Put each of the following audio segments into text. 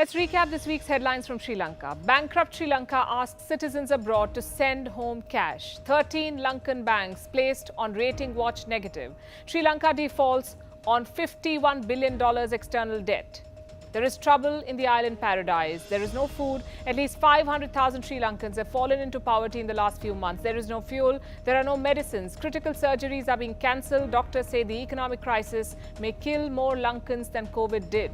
Let's recap this week's headlines from Sri Lanka. Bankrupt Sri Lanka asks citizens abroad to send home cash. 13 Lankan banks placed on rating watch negative. Sri Lanka defaults on $51 billion external debt. There is trouble in the island paradise. There is no food. At least 500,000 Sri Lankans have fallen into poverty in the last few months. There is no fuel. There are no medicines. Critical surgeries are being cancelled. Doctors say the economic crisis may kill more Lankans than COVID did.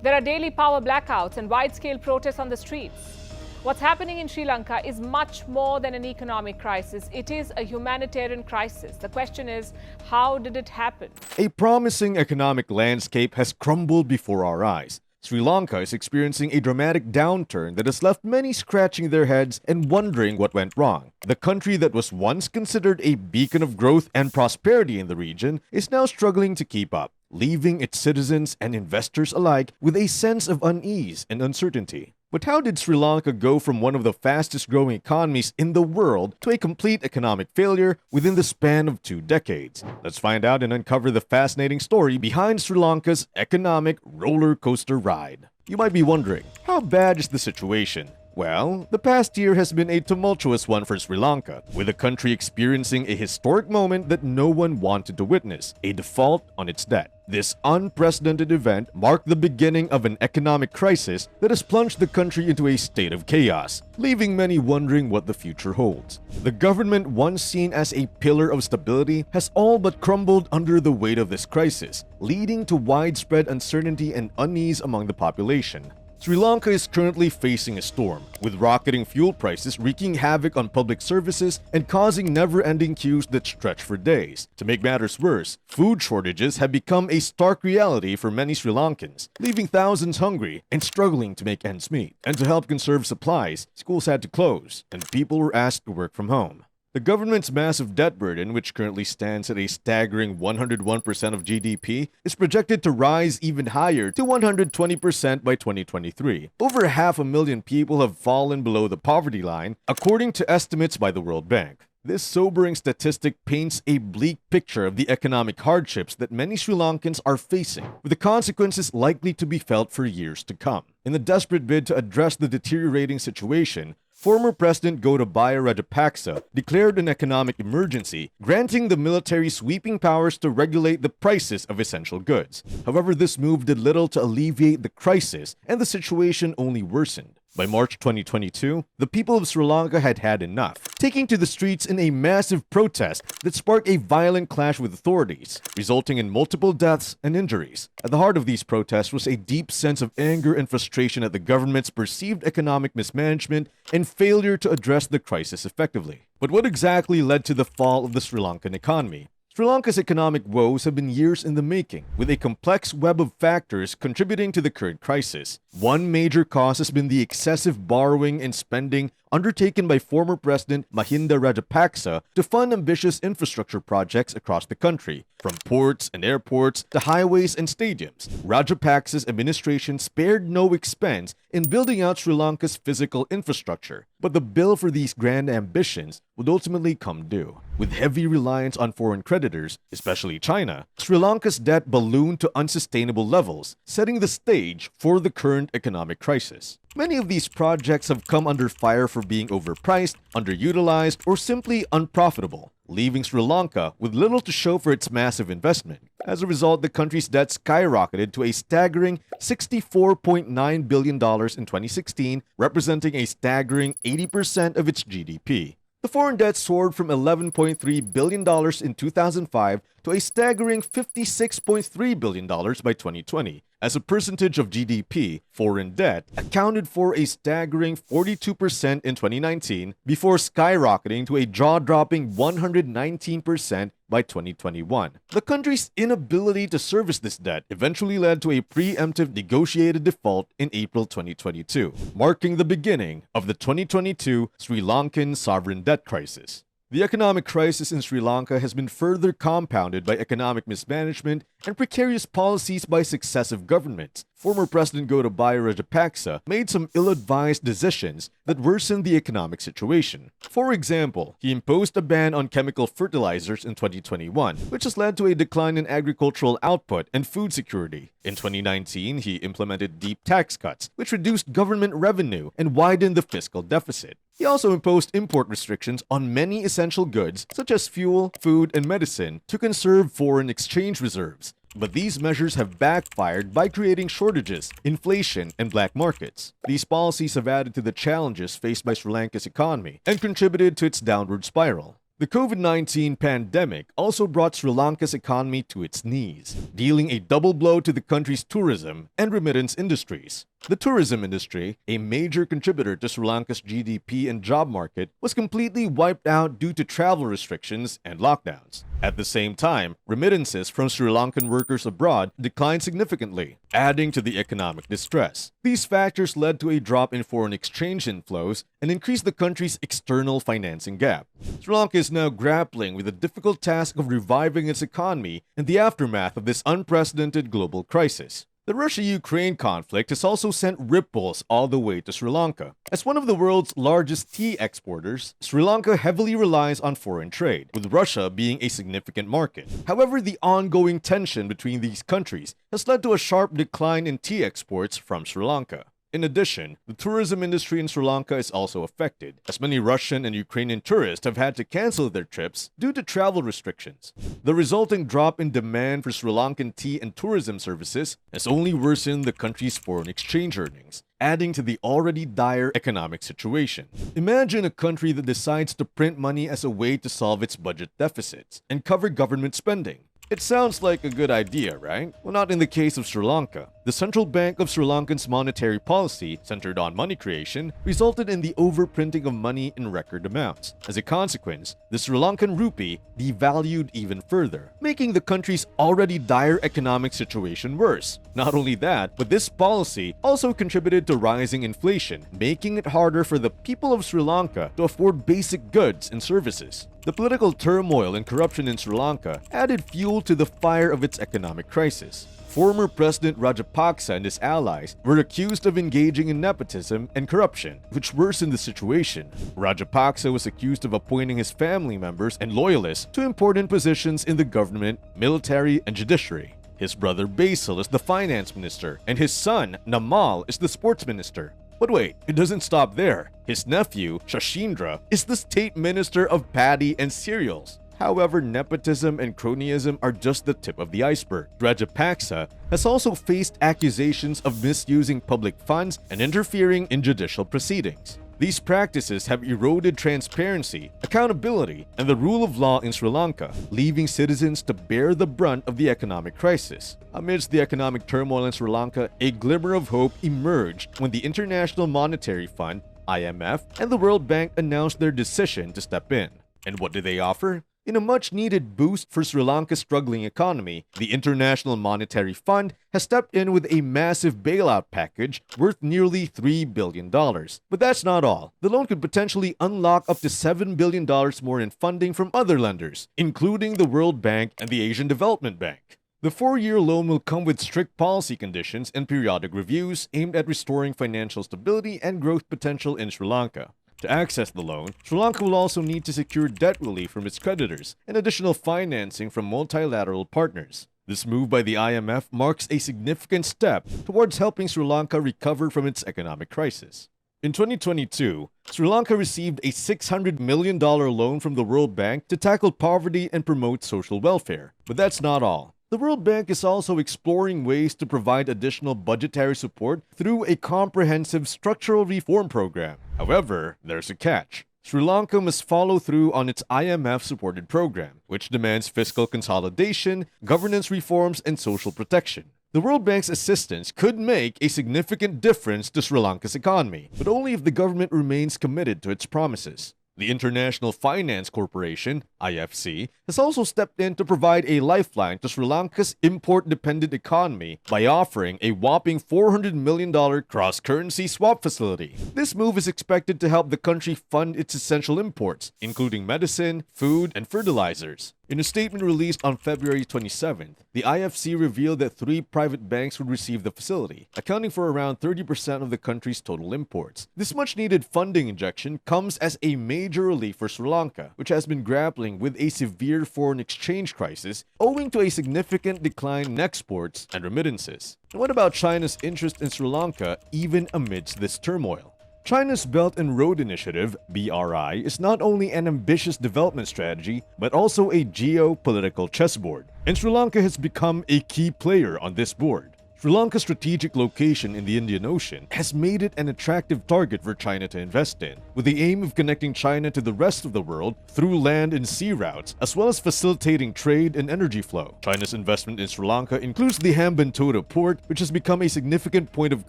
There are daily power blackouts and wide-scale protests on the streets. What's happening in Sri Lanka is much more than an economic crisis. It is a humanitarian crisis. The question is, how did it happen? A promising economic landscape has crumbled before our eyes. Sri Lanka is experiencing a dramatic downturn that has left many scratching their heads and wondering what went wrong. The country that was once considered a beacon of growth and prosperity in the region is now struggling to keep up, leaving its citizens and investors alike with a sense of unease and uncertainty. But how did Sri Lanka go from one of the fastest growing economies in the world to a complete economic failure within the span of 2 decades? Let's find out and uncover the fascinating story behind Sri Lanka's economic roller coaster ride. You might be wondering, how bad is the situation? Well, the past year has been a tumultuous one for Sri Lanka, with the country experiencing a historic moment that no one wanted to witness, a default on its debt. This unprecedented event marked the beginning of an economic crisis that has plunged the country into a state of chaos, leaving many wondering what the future holds. The government, once seen as a pillar of stability, has all but crumbled under the weight of this crisis, leading to widespread uncertainty and unease among the population. Sri Lanka is currently facing a storm, with rocketing fuel prices wreaking havoc on public services and causing never-ending queues that stretch for days. To make matters worse, food shortages have become a stark reality for many Sri Lankans, leaving thousands hungry and struggling to make ends meet. And to help conserve supplies, schools had to close, and people were asked to work from home. The government's massive debt burden, which currently stands at a staggering 101% of GDP, is projected to rise even higher to 120% by 2023. Over 500,000 people have fallen below the poverty line, according to estimates by the World Bank. This sobering statistic paints a bleak picture of the economic hardships that many Sri Lankans are facing, with the consequences likely to be felt for years to come. In the desperate bid to address the deteriorating situation, former President Gotabaya Rajapaksa declared an economic emergency, granting the military sweeping powers to regulate the prices of essential goods. However, this move did little to alleviate the crisis, and the situation only worsened. By March 2022, the people of Sri Lanka had had enough, taking to the streets in a massive protest that sparked a violent clash with authorities, resulting in multiple deaths and injuries. At the heart of these protests was a deep sense of anger and frustration at the government's perceived economic mismanagement and failure to address the crisis effectively. But what exactly led to the fall of the Sri Lankan economy? Sri Lanka's economic woes have been years in the making, with a complex web of factors contributing to the current crisis. One major cause has been the excessive borrowing and spending undertaken by former President Mahinda Rajapaksa to fund ambitious infrastructure projects across the country, from ports and airports to highways and stadiums. Rajapaksa's administration spared no expense in building out Sri Lanka's physical infrastructure, but the bill for these grand ambitions would ultimately come due. With heavy reliance on foreign creditors, especially China, Sri Lanka's debt ballooned to unsustainable levels, setting the stage for the current economic crisis. Many of these projects have come under fire for being overpriced, underutilized, or simply unprofitable, leaving Sri Lanka with little to show for its massive investment. As a result, the country's debt skyrocketed to a staggering $64.9 billion in 2016, representing a staggering 80% of its GDP. The foreign debt soared from $11.3 billion in 2005 to a staggering $56.3 billion by 2020. As a percentage of GDP, foreign debt accounted for a staggering 42% in 2019 before skyrocketing to a jaw-dropping 119% by 2021. The country's inability to service this debt eventually led to a preemptive negotiated default in April 2022, marking the beginning of the 2022 Sri Lankan sovereign debt crisis. The economic crisis in Sri Lanka has been further compounded by economic mismanagement and precarious policies by successive governments, former President Gotabaya Rajapaksa made some ill-advised decisions that worsened the economic situation. For example, he imposed a ban on chemical fertilizers in 2021, which has led to a decline in agricultural output and food security. In 2019, he implemented deep tax cuts, which reduced government revenue and widened the fiscal deficit. He also imposed import restrictions on many essential goods, such as fuel, food, and medicine, to conserve foreign exchange reserves. But these measures have backfired by creating shortages, inflation, and black markets. These policies have added to the challenges faced by Sri Lanka's economy and contributed to its downward spiral. The COVID-19 pandemic also brought Sri Lanka's economy to its knees, dealing a double blow to the country's tourism and remittance industries. The tourism industry, a major contributor to Sri Lanka's GDP and job market, was completely wiped out due to travel restrictions and lockdowns. At the same time, remittances from Sri Lankan workers abroad declined significantly, adding to the economic distress. These factors led to a drop in foreign exchange inflows and increased the country's external financing gap. Sri Lanka is now grappling with the difficult task of reviving its economy in the aftermath of this unprecedented global crisis. The Russia-Ukraine conflict has also sent ripples all the way to Sri Lanka. As one of the world's largest tea exporters, Sri Lanka heavily relies on foreign trade, with Russia being a significant market. However, the ongoing tension between these countries has led to a sharp decline in tea exports from Sri Lanka. In addition, the tourism industry in Sri Lanka is also affected, as many Russian and Ukrainian tourists have had to cancel their trips due to travel restrictions. The resulting drop in demand for Sri Lankan tea and tourism services has only worsened the country's foreign exchange earnings, adding to the already dire economic situation. Imagine a country that decides to print money as a way to solve its budget deficits and cover government spending. It sounds like a good idea, right? Well, not in the case of Sri Lanka. The Central Bank of Sri Lanka's monetary policy, centered on money creation, resulted in the overprinting of money in record amounts. As a consequence, the Sri Lankan rupee devalued even further, making the country's already dire economic situation worse. Not only that, but this policy also contributed to rising inflation, making it harder for the people of Sri Lanka to afford basic goods and services. The political turmoil and corruption in Sri Lanka added fuel to the fire of its economic crisis. Former President Rajapaksa and his allies were accused of engaging in nepotism and corruption, which worsened the situation. Rajapaksa was accused of appointing his family members and loyalists to important positions in the government, military, and judiciary. His brother Basil is the finance minister, and his son Namal is the sports minister. But wait, it doesn't stop there. His nephew, Shashindra, is the state minister of paddy and cereals. However, nepotism and cronyism are just the tip of the iceberg. Rajapaksa has also faced accusations of misusing public funds and interfering in judicial proceedings. These practices have eroded transparency, accountability, and the rule of law in Sri Lanka, leaving citizens to bear the brunt of the economic crisis. Amidst the economic turmoil in Sri Lanka, a glimmer of hope emerged when the International Monetary Fund, IMF, and the World Bank announced their decision to step in. And what did they offer? In a much-needed boost for Sri Lanka's struggling economy, the International Monetary Fund has stepped in with a massive bailout package worth nearly $3 billion. But that's not all. The loan could potentially unlock up to $7 billion more in funding from other lenders, including the World Bank and the Asian Development Bank. The 4-year loan will come with strict policy conditions and periodic reviews aimed at restoring financial stability and growth potential in Sri Lanka. To access the loan, Sri Lanka will also need to secure debt relief from its creditors and additional financing from multilateral partners. This move by the IMF marks a significant step towards helping Sri Lanka recover from its economic crisis. In 2022, Sri Lanka received a $600 million loan from the World Bank to tackle poverty and promote social welfare. But that's not all. The World Bank is also exploring ways to provide additional budgetary support through a comprehensive structural reform program. However, there's a catch. Sri Lanka must follow through on its IMF-supported program, which demands fiscal consolidation, governance reforms, and social protection. The World Bank's assistance could make a significant difference to Sri Lanka's economy, but only if the government remains committed to its promises. The International Finance Corporation, IFC, has also stepped in to provide a lifeline to Sri Lanka's import-dependent economy by offering a whopping $400 million cross-currency swap facility. This move is expected to help the country fund its essential imports, including medicine, food, and fertilizers. In a statement released on February 27th, the IFC revealed that 3 private banks would receive the facility, accounting for around 30% of the country's total imports. This much-needed funding injection comes as a major relief for Sri Lanka, which has been grappling with a severe foreign exchange crisis owing to a significant decline in exports and remittances. And what about China's interest in Sri Lanka even amidst this turmoil? China's Belt and Road Initiative, BRI, is not only an ambitious development strategy, but also a geopolitical chessboard. And Sri Lanka has become a key player on this board. Sri Lanka's strategic location in the Indian Ocean has made it an attractive target for China to invest in, with the aim of connecting China to the rest of the world through land and sea routes, as well as facilitating trade and energy flow. China's investment in Sri Lanka includes the Hambantota port, which has become a significant point of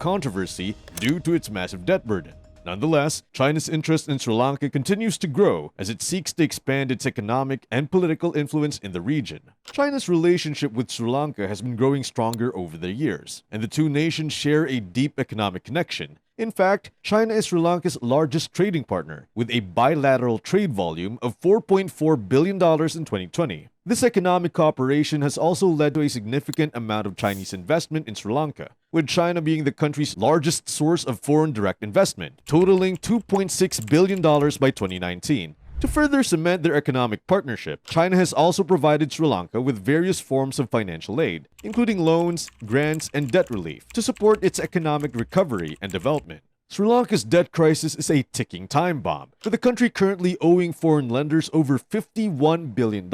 controversy due to its massive debt burden. Nonetheless, China's interest in Sri Lanka continues to grow as it seeks to expand its economic and political influence in the region. China's relationship with Sri Lanka has been growing stronger over the years, and the two nations share a deep economic connection. In fact, China is Sri Lanka's largest trading partner, with a bilateral trade volume of $4.4 billion in 2020. This economic cooperation has also led to a significant amount of Chinese investment in Sri Lanka, with China being the country's largest source of foreign direct investment, totaling $2.6 billion by 2019. To further cement their economic partnership, China has also provided Sri Lanka with various forms of financial aid, including loans, grants, and debt relief, to support its economic recovery and development. Sri Lanka's debt crisis is a ticking time bomb, with the country currently owing foreign lenders over $51 billion.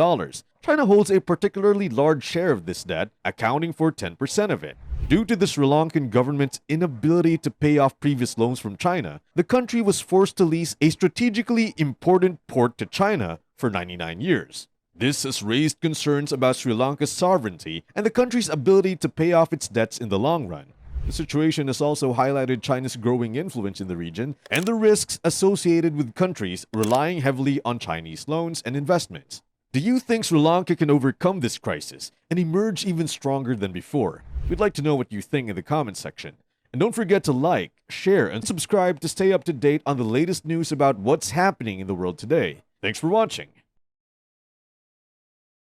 China holds a particularly large share of this debt, accounting for 10% of it. Due to the Sri Lankan government's inability to pay off previous loans from China, the country was forced to lease a strategically important port to China for 99 years. This has raised concerns about Sri Lanka's sovereignty and the country's ability to pay off its debts in the long run. The situation has also highlighted China's growing influence in the region and the risks associated with countries relying heavily on Chinese loans and investments. Do you think Sri Lanka can overcome this crisis and emerge even stronger than before? We'd like to know what you think in the comments section. And don't forget to like, share, and subscribe to stay up to date on the latest news about what's happening in the world today. Thanks for watching.